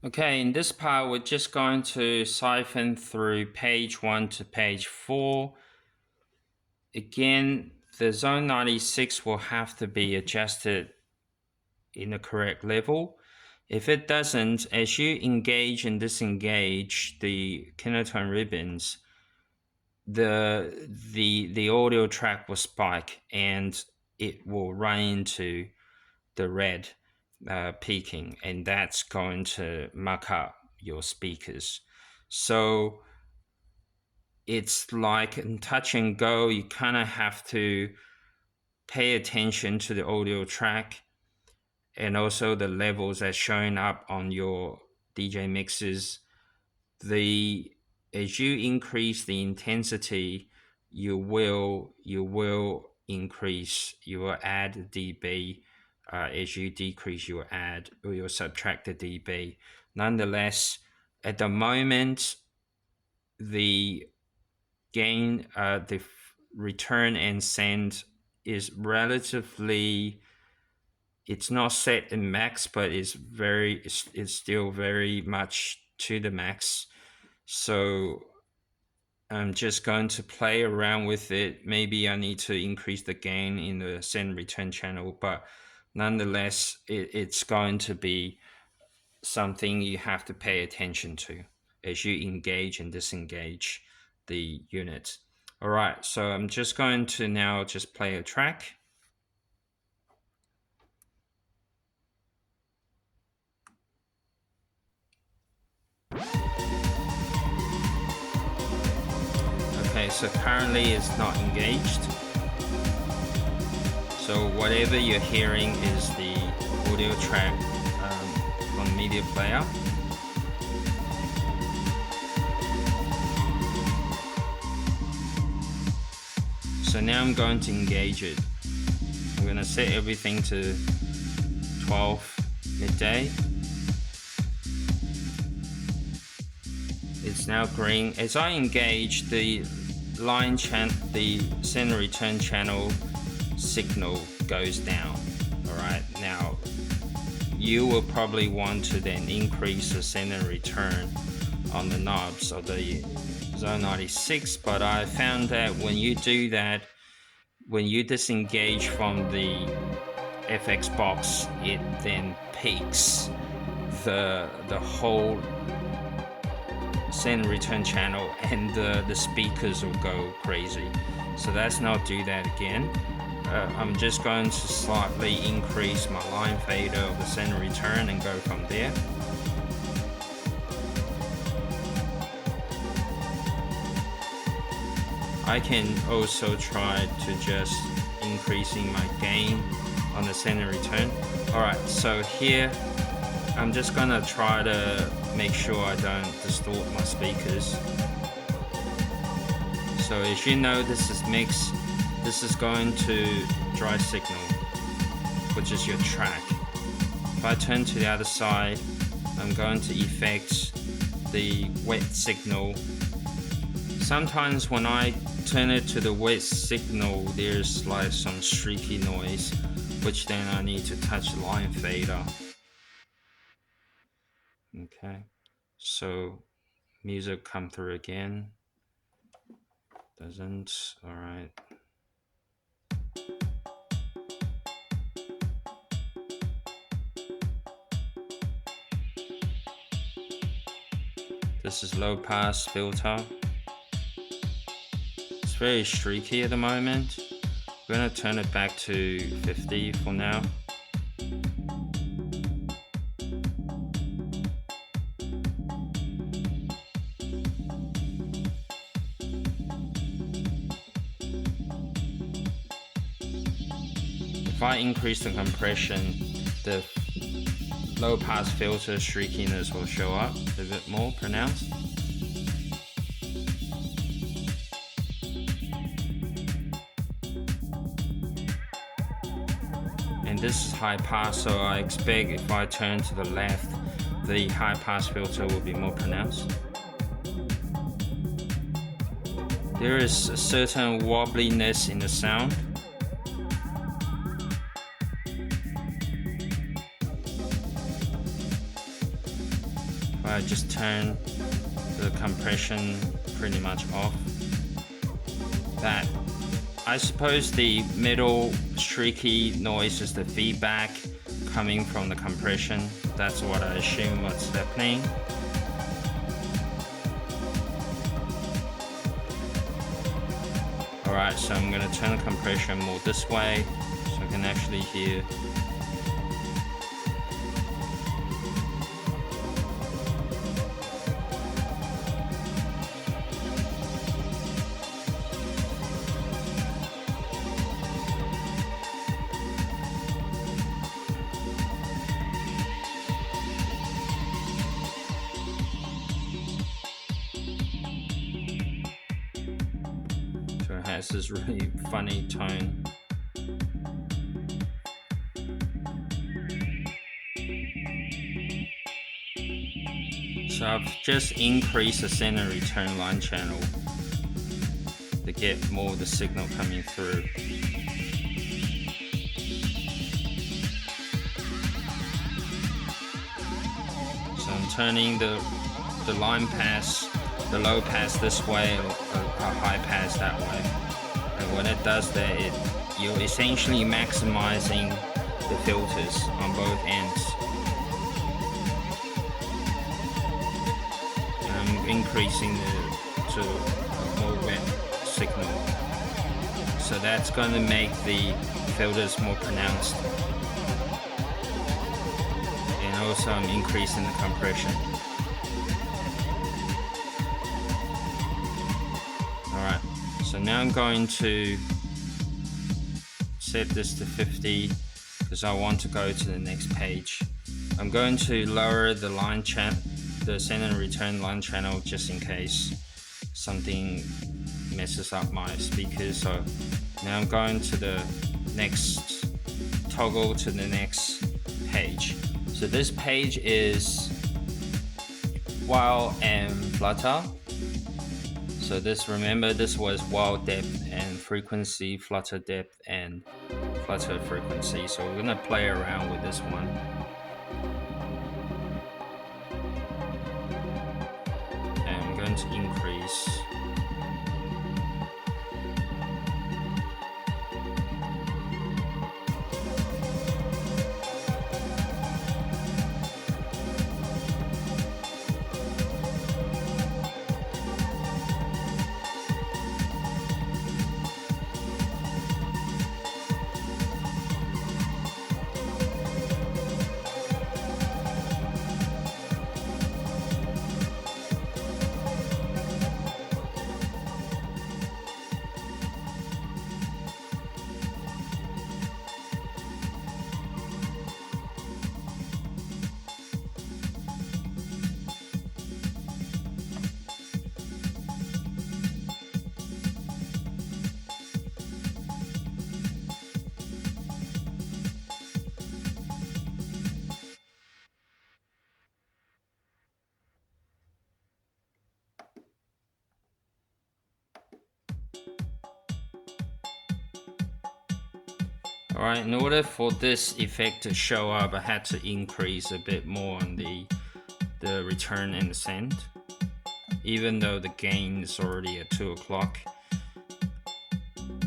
Okay, in this part, we're just going to siphon through page 1 to page 4. Again, the Xone 96 will have to be adjusted in the correct level. If it doesn't, as you engage and disengage the Kinotone ribbons, the audio track will spike and it will run into the red peaking, and that's going to muck up your speakers. So it's like in touch and go. You kind of have to pay attention to the audio track and also the levels that's showing up on your DJ mixes. As you increase the intensity, you will increase, you will add dB. As you decrease, you will add or you'll subtract the dB. Nonetheless, at the moment, the gain, the return and send is relatively, it's not set in max, but it's still very much to the max. So I'm just going to play around with it. Maybe I need to increase the gain in the send return channel, but nonetheless, it's going to be something you have to pay attention to as you engage and disengage the unit. All right, so I'm just going to now just play a track. Okay, so currently it's not engaged. So whatever you're hearing is the audio track from the media player. So now I'm going to engage it. I'm going to set everything to 12 midday. It's now green. As I engage, the send and return channel signal goes down. All right, now you will probably want to then increase the send and return on the knobs of the Xone 96, but I found that when you do that, when you disengage from the FX box, it then peaks the whole send and return channel, and the speakers will go crazy. So let's not do that again. I'm just going to slightly increase my line fader of the send and return and go from there. I can also try to just increasing my gain on the send and return. Alright, so here I'm just gonna try to make sure I don't distort my speakers. So as you know, this is mix. This is going to dry signal, which is your track. If I turn to the other side, I'm going to effect the wet signal. Sometimes when I turn it to the wet signal, there's like some streaky noise, which then I need to touch the line fader. Okay, so music come through again. Doesn't. All right. This is low pass filter. It's very streaky at the moment. I'm gonna turn it back to 50 for now. If I increase the compression, the low pass filter streakiness will show up a bit more pronounced. And this is high pass, so I expect if I turn to the left, the high pass filter will be more pronounced. There is a certain wobbliness in the sound. I just turn the compression pretty much off. That, I suppose the middle streaky noise is the feedback coming from the compression. That's what I assume what's happening. Alright, so I'm going to turn the compression more this way so I can actually hear. So it has this really funny tone. So I've just increased the center return line channel to get more of the signal coming through. So I'm turning the line pass, the low pass this way, or a high pass that way. And when it does that, you're essentially maximizing the filters on both ends. Increasing to a more wet signal, so that's going to make the filters more pronounced, and also I'm increasing the compression. Alright, so now I'm going to set this to 50 because I want to go to the next page. I'm going to lower the line the send and return line channel just in case something messes up my speakers. So now I'm going to the next toggle to the next page. So this page is while and flutter. So this, remember, this was while depth and frequency, flutter depth and flutter frequency. So we're gonna play around with this one. To increase. Alright, in order for this effect to show up, I had to increase a bit more on the return and the send, even though the gain is already at 2 o'clock.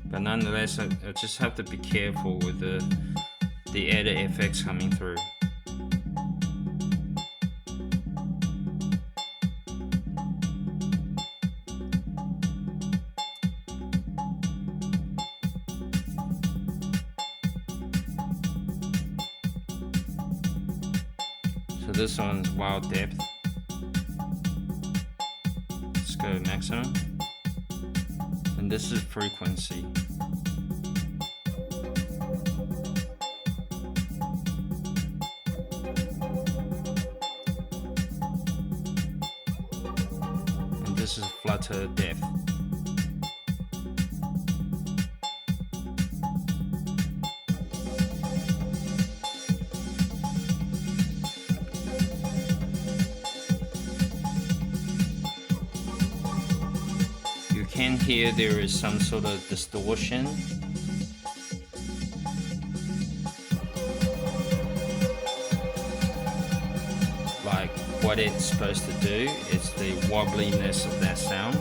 But nonetheless, I just have to be careful with the edit effects coming through. So this one's wild depth. Let's go maximum. And this is frequency. And this is flutter depth. Can hear there is some sort of distortion. Like what it's supposed to do. It's the wobbliness of that sound.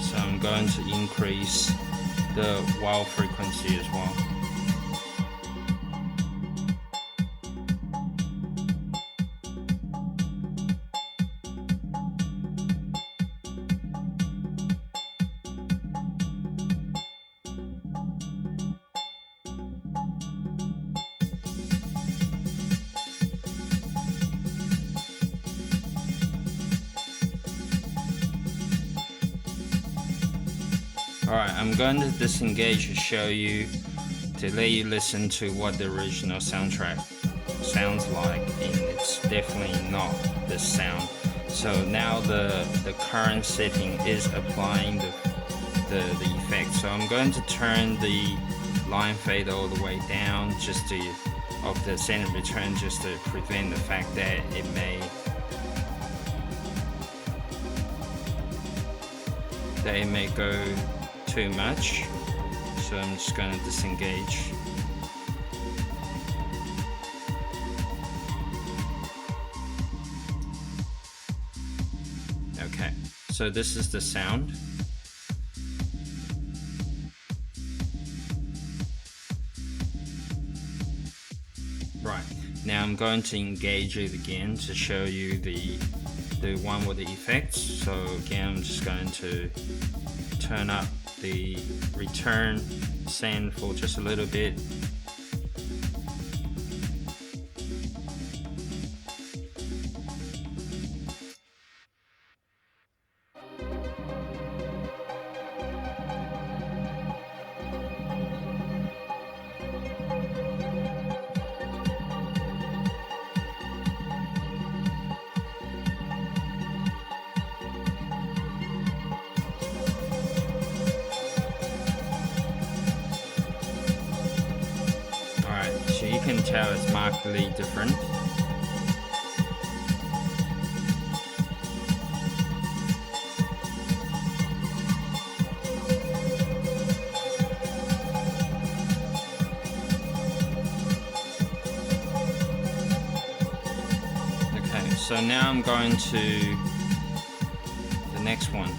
So I'm going to increase the while frequency as well. Alright, I'm going to disengage to show you, to let you listen to what the original soundtrack sounds like, and it's definitely not this sound. So now the current setting is applying the effect. So I'm going to turn the line fade all the way down just to, of the center return, just to prevent the fact that it may go too much. So I'm just going to disengage. Okay, so this is the sound. Right, now I'm going to engage it again to show you the one with the effects. So again, I'm just going to turn up the return send for just a little bit. So you can tell it's markedly different. Okay, so now I'm going to the next one.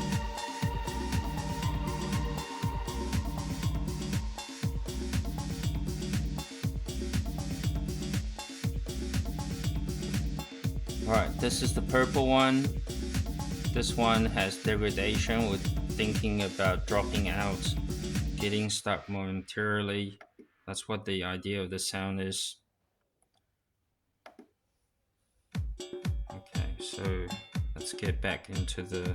Alright, this is the purple one. This one has degradation with thinking about dropping out, getting stuck momentarily. That's what the idea of the sound is. Okay, so let's get back into the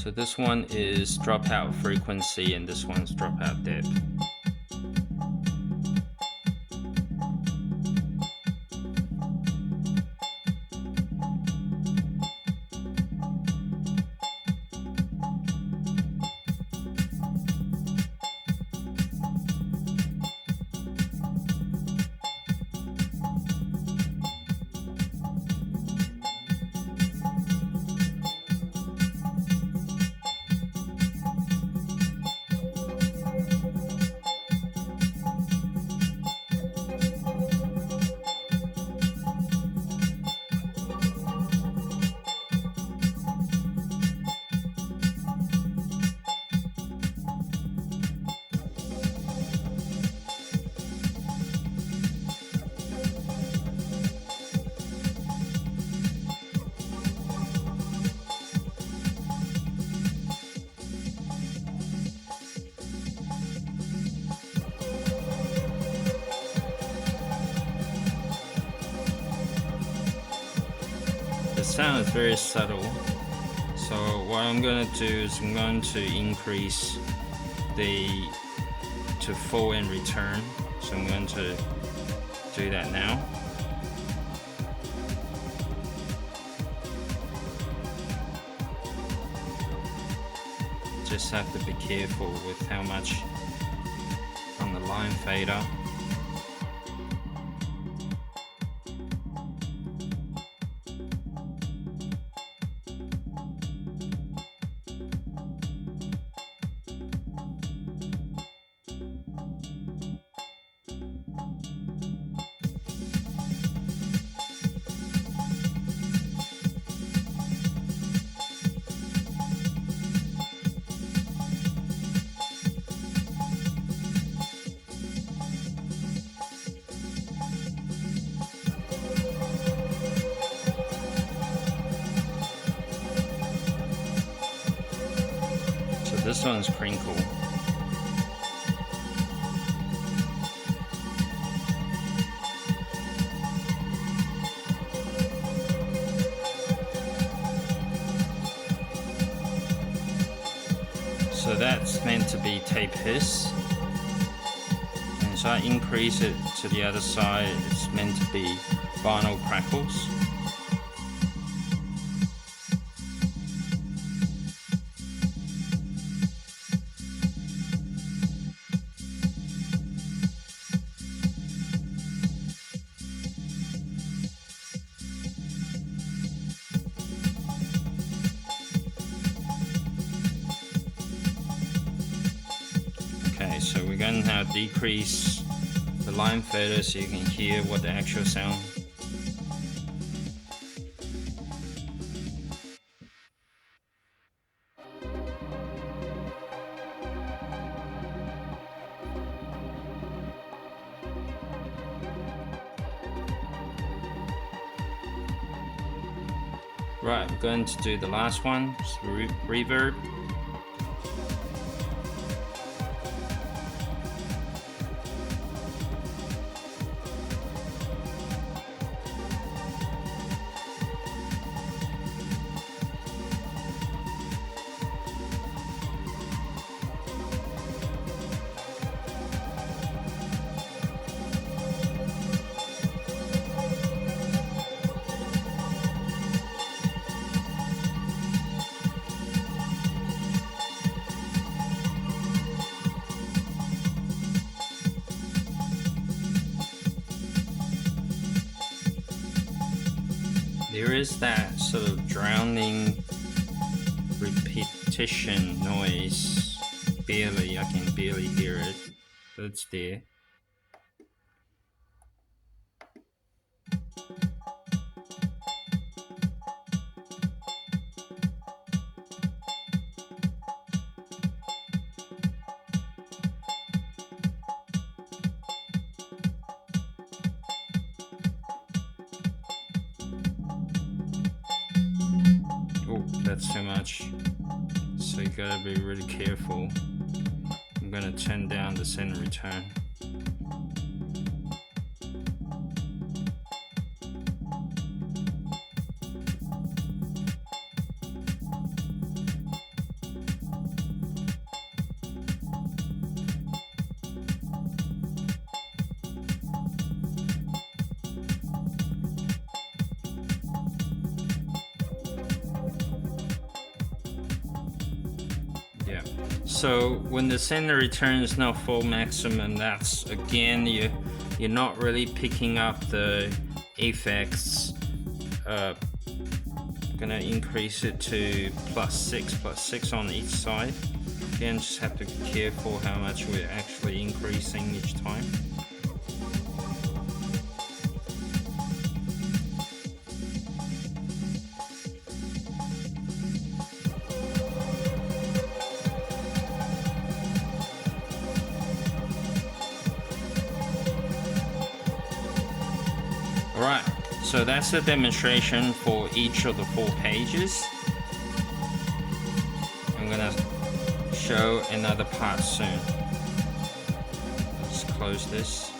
So this one is dropout frequency and this one's dropout depth. The sound is very subtle, so what I'm going to do is I'm going to increase to full and return. So I'm going to do that now. just have to be careful with how much on the line fader. This one's crinkle. So that's meant to be tape hiss. And as I increase it to the other side, it's meant to be vinyl crackles. So we're going to now decrease the line fader so you can hear what the actual sound. Right, I'm going to do the last one, reverb. There is that sort of drowning repetition noise. Barely, I can barely hear it, but it's there. That's too much, so you gotta be really careful. I'm gonna turn down the send return. So when the sender return is not full maximum, that's again you're not really picking up the effects. Gonna increase it to +6 on each side. Again, just have to be careful how much we're actually increasing each time. Alright, so that's the demonstration for each of the 4 pages. I'm gonna show another part soon. Let's close this.